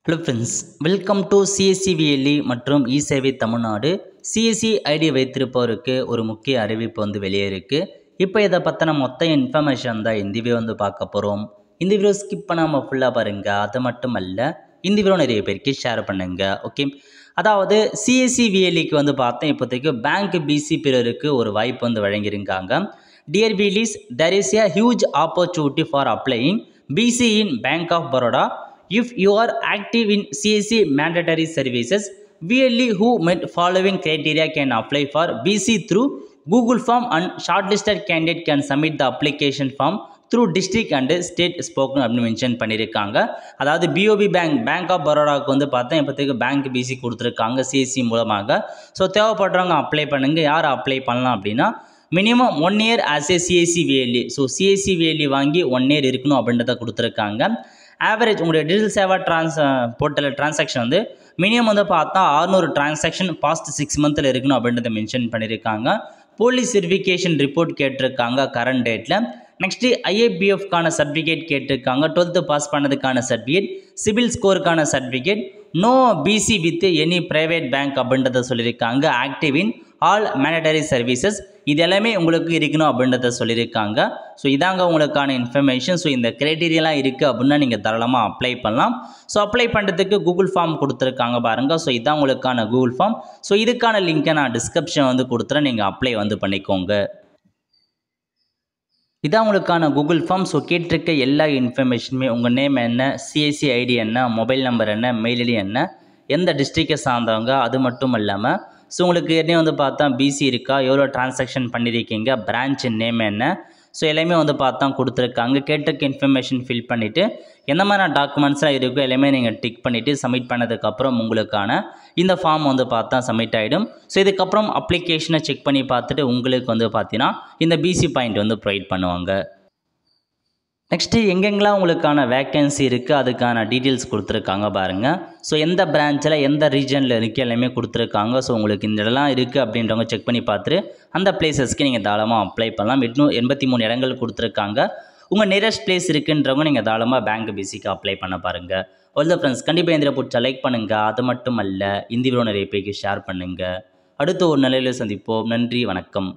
Hello friends, welcome to சிஎஸ்சிவிஎல்இ மற்றும் இ சேவை Tamil Nadu. CSC ID வைத்திருப்பவருக்கு ஒரு முக்கிய அறிவிப்பு வெளியே இருக்குது. இப்போ இதை பற்றின மொத்த இன்ஃபர்மேஷன் தான் இந்த வீடியோ பார்க்க போகிறோம். இந்த வீடியோ ஸ்கிப் பண்ணாமல் ஃபுல்லாக பாருங்கள். அது மட்டும் அல்ல, இந்த வீடியோ நிறைய பேருக்கு ஷேர் பண்ணுங்கள். ஓகே, அதாவது சிஎஸ்சிவிஎல்இக்கு பார்த்தேன் இப்போதைக்கு பேங்க் பிசி பிறருக்கு ஒரு வாய்ப்பு வழங்கியிருக்காங்க. Dear Willis, there is a huge opportunity for applying BC in Bank of Baroda. If you are active in CSC mandatory services, VLE who met following criteria can apply for BC through Google form and shortlisted candidate can submit the application form through district and state spoken அப்படின்னு mention பண்ணியிருக்காங்க. அதாவது BOB bank of பரோடாவுக்கு பார்த்தேன் இப்போதைக்கு bank BC கொடுத்துருக்காங்க CSC மூலமாக. So தேவைப்படுறவங்க apply பண்ணுங்கள். யார் அப்ளை பண்ணலாம் அப்படின்னா minimum 1 year as a CSC VLE. So CSC VLE வாங்கி 1 year இருக்கணும் அப்படின்றத கொடுத்துருக்காங்க. ஆவரேஜ் உங்களுடைய டிஜிட்டல் சேவா போர்ட்டலில் டிரான்சாக்ஷன் மினிமம் பார்த்தா 600 டிரான்சாக்ஷன் பாஸ்ட் 6 months இருக்கணும் அப்படின்றத மென்ஷன் பண்ணியிருக்காங்க. போலீஸ் வெரிஃபிகேஷன் ரிப்போர்ட் கேட்டிருக்காங்க கரண்ட் டேட்டில். நெக்ஸ்ட்டு ஐஏபிஎஃப்கான சர்டிஃபிகேட் கேட்டிருக்காங்க. 12th பாஸ் பண்ணதுக்கான சர்டிஃபிகேட், சிவில் ஸ்கோருக்கான certificate, no BC with any private bank அப்படின்றத சொல்லியிருக்காங்க. Active in all mandatory services இது எல்லாமே உங்களுக்கு இருக்கணும் அப்படின்றத சொல்லியிருக்காங்க. ஸோ இதாங்க உங்களுக்கான இன்ஃபர்மேஷன். ஸோ இந்த க்ரைட்டீரியெல்லாம் இருக்குது அப்படின்னா நீங்கள் தாராளமாக அப்ளை பண்ணலாம். ஸோ அப்ளை பண்ணுறதுக்கு கூகுள் ஃபார்ம் கொடுத்துருக்காங்க பாருங்கள். ஸோ இதான் உங்களுக்கான கூகுள் ஃபார்ம். ஸோ இதுக்கான லிங்க்கை நான் டிஸ்கிரிப்ஷன் கொடுத்துறேன், நீங்கள் அப்ளை பண்ணிக்கோங்க. இதான் உங்களுக்கான கூகுள் ஃபார்ம். ஸோ கேட்டிருக்க எல்லா இன்ஃபர்மேஷனுமே உங்கள் நேம் என்ன, சிஎஸ்சி ஐடி என்ன, மொபைல் நம்பர் என்ன, மெயில் ஐடி என்ன, எந்த டிஸ்ட்ரிக்டை சார்ந்தவங்க, அது மட்டும் இல்லாமல் ஸோ உங்களுக்கு ஏற்கனவே பார்த்தா பிசி இருக்கா, எவ்வளோ டிரான்சாக்ஷன் பண்ணியிருக்கீங்க, பிரான்ச் நேம் என்ன, ஸோ எல்லாமே பார்த்தா கொடுத்துருக்காங்க. கேட்டிருக்க இன்ஃபர்மேஷன் ஃபில் பண்ணிவிட்டு எந்த மாதிரி டாக்குமெண்ட்ஸ்லாம் இருக்கோ எல்லாமே நீங்கள் டிக் பண்ணிவிட்டு சப்மிட் பண்ணதுக்கப்புறம் உங்களுக்கான இந்த ஃபார்ம் பார்த்தா சப்மிட் ஆகிடும். ஸோ இதுக்கப்புறம் அப்ளிகேஷனை செக் பண்ணி பார்த்துட்டு உங்களுக்கு பார்த்தீங்கன்னா இந்த பிசி பாயிண்ட் ப்ரொவைட் பண்ணுவாங்க. நெக்ஸ்ட்டு எங்கெங்கெல்லாம் உங்களுக்கான வேக்கன்சி இருக்குது அதுக்கான டீட்டெயில்ஸ் கொடுத்துருக்காங்க பாருங்கள். ஸோ எந்த பிரான்ச்சில் எந்த ரீஜனில் இருக்குது எல்லாமே கொடுத்துருக்காங்க. ஸோ உங்களுக்கு இந்த இடம்லாம் இருக்குது அப்படின்றவங்க செக் பண்ணி பார்த்துட்டு அந்த பிளேசஸ்க்கு நீங்கள் தாராளமாக அப்ளை பண்ணலாம். 83 இடங்கள் கொடுத்துருக்காங்க. உங்கள் நியரஸ்ட் பிளேஸ் இருக்குன்றவங்க நீங்கள் தாராளமாக பேங்க் பிசிக்கு அப்ளை பண்ண பாருங்கள். ஆல் த ஃப்ரெண்ட்ஸ், கண்டிப்பாக இந்த பிடிச்சா லைக் பண்ணுங்கள். அது மட்டும் அல்ல, இந்த வீடியோ நிறைய பேருக்கு ஷேர் பண்ணுங்கள். அடுத்த ஒரு நிலையில் சந்திப்போம். நன்றி, வணக்கம்.